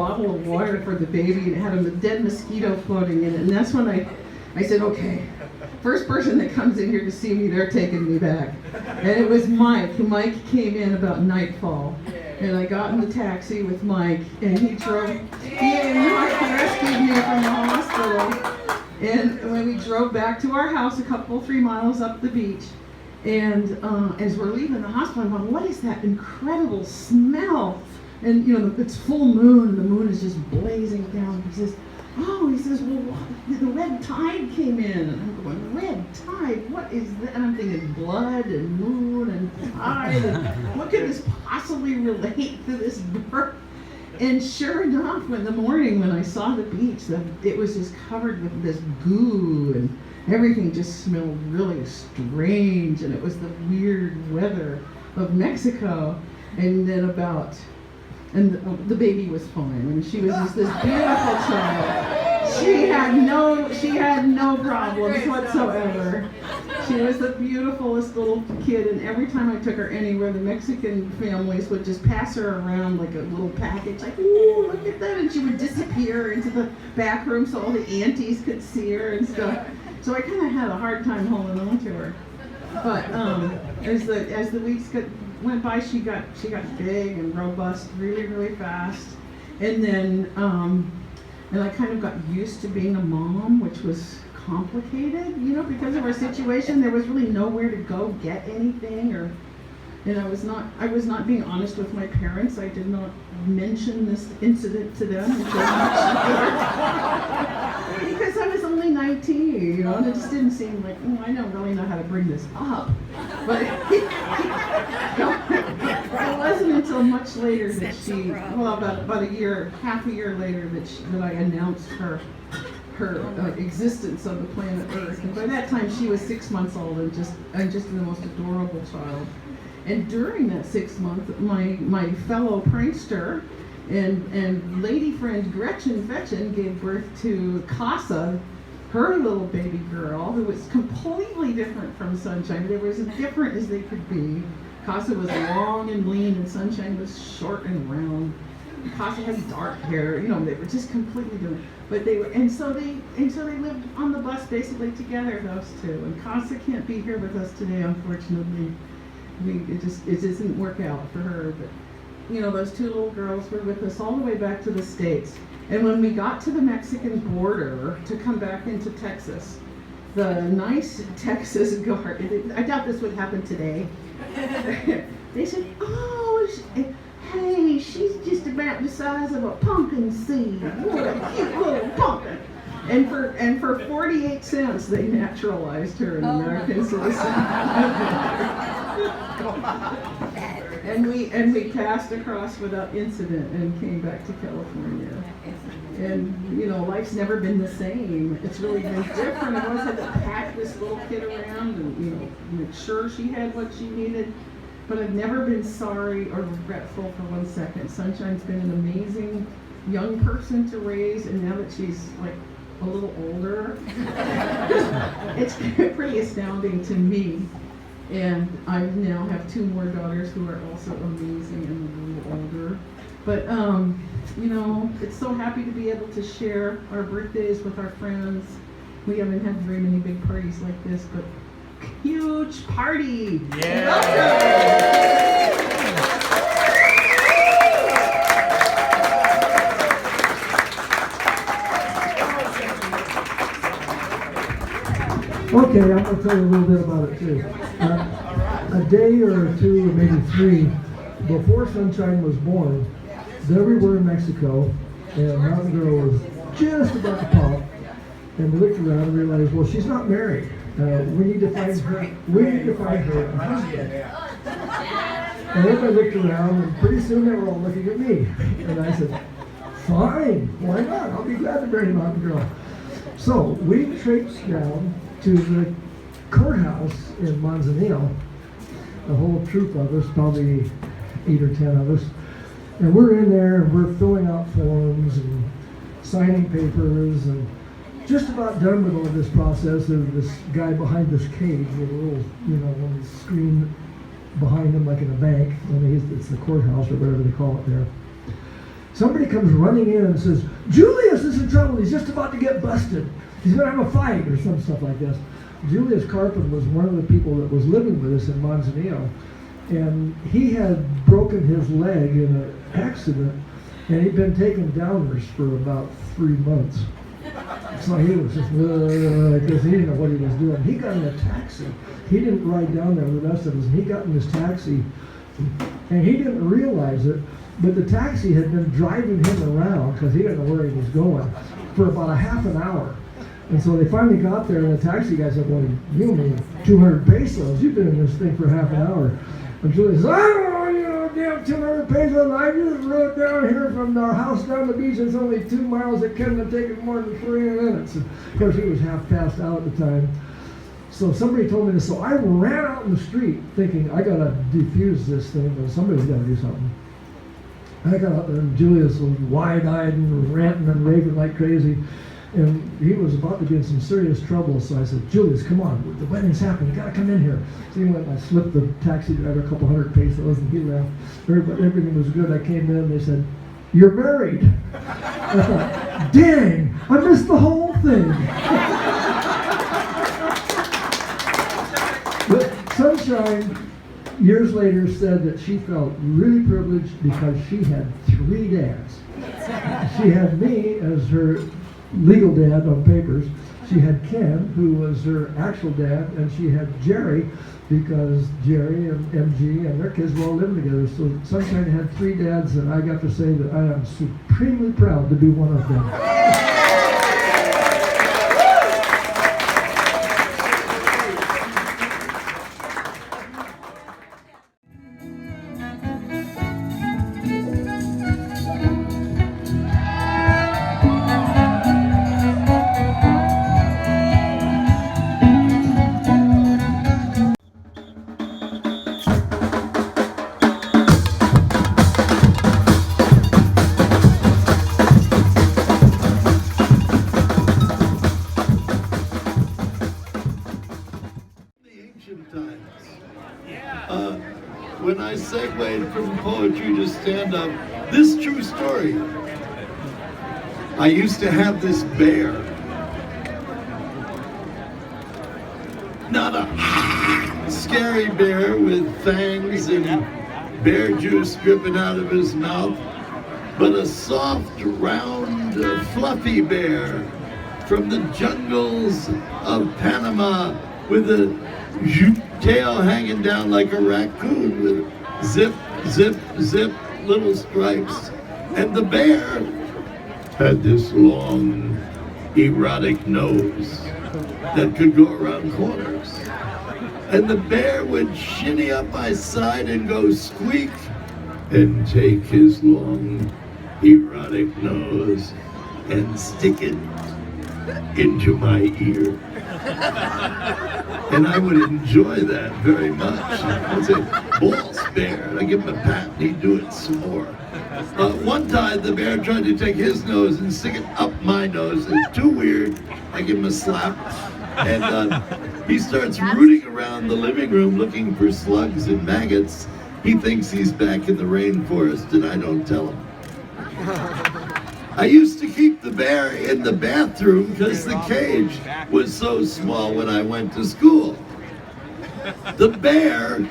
bottle of water for the baby, and it had a dead mosquito floating in it. And that's when I said, okay, first person that comes in here to see me, they're taking me back. And it was Mike. Mike came in about nightfall. And I got in the taxi with Mike, and he rescued me from the hospital. And when we drove back to our house, 3 miles up the beach, and as we're leaving the hospital, I'm going, what is that incredible smell? And it's full moon, and the moon is just blazing down. He says, well, the red tide came in. And I'm going, red tide? What is that? And I'm thinking blood and moon and tide. And what could this possibly relate to this birth? And sure enough, in the morning when I saw the beach, it was just covered with this goo, and everything just smelled really strange. And it was the weird weather of Mexico. And then the baby was fine, and she was just this beautiful child. She had no problems whatsoever. She was the beautifulest little kid, and every time I took her anywhere, the Mexican families would just pass her around like a little package, like, ooh, look at that, and she would disappear into the back room so all the aunties could see her and stuff. So I kind of had a hard time holding on to her. But as the weeks went by, she got big and robust really, really fast. And then and I kind of got used to being a mom, which was complicated, because of our situation. There was really nowhere to go get anything, and I was not being honest with my parents. I did not mention this incident to them until much later. Because I was only 19, and it just didn't seem like, I don't really know how to bring this up. But it wasn't until much later that about half a year later that I announced her existence on the planet Earth. And by that time, she was 6 months old and just the most adorable child. And during that 6 months, my fellow prankster and lady friend Gretchen Fetchen gave birth to Casa, her little baby girl, who was completely different from Sunshine. They were as different as they could be. Casa was long and lean, and Sunshine was short and round. Casa has dark hair. They were just completely different. But so they lived on the bus basically together, those two. And Casa can't be here with us today, unfortunately. It just didn't work out for her. But those two little girls were with us all the way back to the States. And when we got to the Mexican border to come back into Texas, the nice Texas guard, I doubt this would happen today. They said, hey, she's just about the size of a pumpkin seed. What a cute little pumpkin. And for 48 cents, they naturalized her an American citizen. And we passed across without incident and came back to California. And life's never been the same. It's really been different. I always had to pack this little kid around and make sure she had what she needed. But I've never been sorry or regretful for 1 second. Sunshine's been an amazing young person to raise, and now that she's like a little older, it's pretty astounding to me. And I now have 2 more daughters who are also amazing and a little older. But it's so happy to be able to share our birthdays with our friends. We haven't had very many big parties like this, but huge party! Okay, I'm going to tell you a little bit about it too. A day or 2 or maybe 3 before Sunshine was born, there we were in Mexico, and Mountain Girl was just about to pop, and we looked around and realized, well, she's not married. We need to find her. We need to find her a husband. And everybody looked around, and pretty soon they were all looking at me. And I said, fine, why not? I'll be glad to marry Mountain Girl. So we traipsed down to the courthouse in Manzanillo, a whole troop of us, probably 8 or 10 of us. And we're in there, and we're filling out forms and signing papers, and just about done with all this process of this guy behind this cage with a little, one screen behind him like in a bank. It's the courthouse or whatever they call it there. somebody comes running in and says, Julius is in trouble, he's just about to get busted. He's gonna have a fight or some stuff like this. Julius Carpin was one of the people that was living with us in Manzanillo, and he had broken his leg in an accident, and he'd been taken downers for about 3 months. So he was just because he didn't know what he was doing. He got in a taxi. He didn't ride down there with the rest of us, and he got in this taxi, and he didn't realize it, but the taxi had been driving him around because he didn't know where he was going for about a half an hour. And so they finally got there, and the taxi guy said, well, you mean 200 pesos? You've been in this thing for half an hour. And Julie says, I don't know, you know, damn 200 pesos. I just rode down here from our house down the beach. It's only 2 miles. It couldn't have taken more than 3 minutes. And of course, he was half passed out at the time. So somebody told me this. So I ran out in the street thinking, I got to defuse this thing, but somebody's got to do something. I got out there, and Julius was wide-eyed and ranting and raving like crazy. And he was about to be in some serious trouble, so I said, Julius, come on, the wedding's happening, you gotta come in here. So he went and I slipped the taxi driver a couple hundred pesos, and he left. Everything was good. I came in, and they said, you're married. I thought, dang, I missed the whole thing. But Sunshine, years later, said that she felt really privileged because she had 3 dads. She had me as her legal dad on papers. She had Ken, who was her actual dad, and she had Jerry, because Jerry and MG and their kids were all living together. So Sunshine had 3 dads, and I got to say that I am supremely proud to be one of them. When I segued from poetry to stand-up, this true story. I used to have this bear. Not a scary bear with fangs and bear juice dripping out of his mouth, but a soft, round, fluffy bear from the jungles of Panama with a tail hanging down like a raccoon with zip, zip, zip little stripes. And the bear had this long, erotic nose that could go around corners. And the bear would shinny up my side and go squeak and take his long, erotic nose and stick it into my ear. And I would enjoy that very much. I'd say, balls, bear. And I'd give him a pat and he'd do it some more. One time the bear tried to take his nose and stick it up my nose. It's too weird. I give him a slap. And he starts rooting around the living room looking for slugs and maggots. He thinks he's back in the rainforest, and I don't tell him. I used to keep the bear in the bathroom because the cage was so small when I went to school. The bear,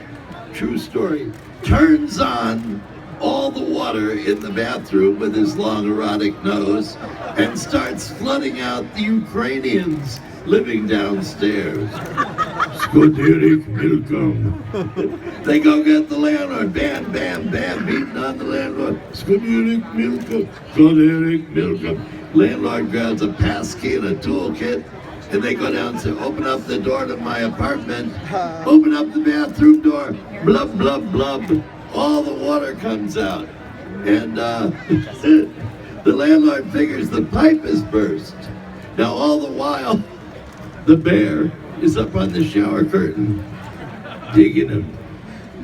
true story, turns on all the water in the bathroom with his long erotic nose and starts flooding out the Ukrainians living downstairs. Skodirik milkom. They go get the landlord. Bam, bam, bam, beating on the landlord. Skodirik milkom. Skodirik milkom. Landlord grabs a passkey and a toolkit, and they go down and say, open up the door to my apartment. Open up the bathroom door. Blub, blub, blub. All the water comes out. And the landlord figures the pipe is burst. Now all the while, the bear is up on the shower curtain, digging him,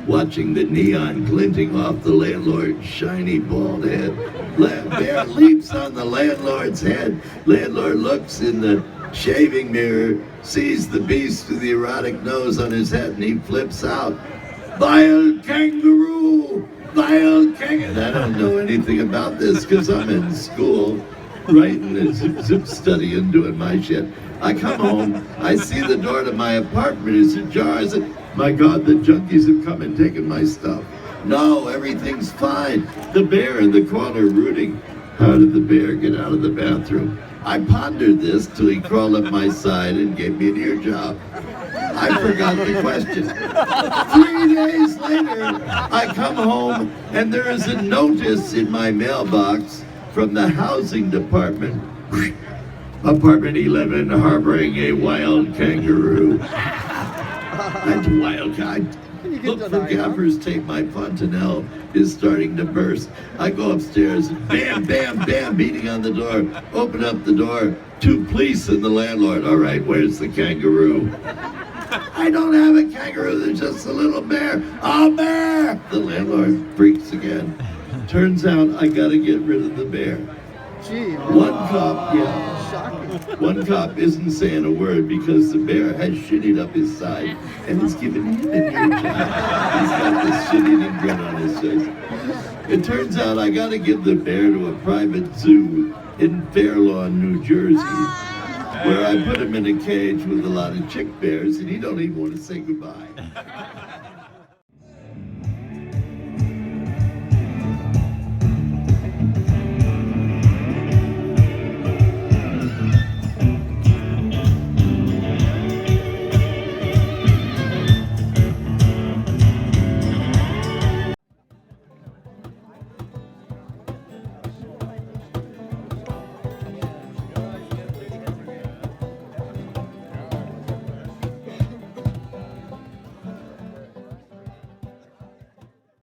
watching the neon glinting off the landlord's shiny bald head. Bear leaps on the landlord's head. Landlord looks in the shaving mirror, sees the beast with the erotic nose on his head, and he flips out. Vile kangaroo! wild kangaroo. I don't know anything about this because I'm in school, writing and zip studying, doing my shit. I come home, I see the door to my apartment is ajar. I said, my God, the junkies have come and taken my stuff. No, everything's fine. The bear in the corner rooting. How did the bear get out of the bathroom? I pondered this till he crawled up my side and gave me an ear job. I forgot the question. 3 days later, I come home and there is a notice in my mailbox from the housing department. Apartment 11 harboring a wild kangaroo. That's wild. Look for gaffers tape. My fontanelle is starting to burst. I go upstairs, bam, bam, bam, beating on the door. Open up the door. 2 police and the landlord. All right, where's the kangaroo? I don't have a kangaroo. There's just a little bear. A bear! The landlord freaks again. Turns out I got to get rid of the bear. Gee, One cop, shocking. one cop isn't saying a word because the bear has shitted up his side and it's giving him an ear job. He's got this shit-eating grin on his face. It turns out I gotta give the bear to a private zoo in Fair Lawn, New Jersey, where I put him in a cage with a lot of chick bears and he don't even want to say goodbye.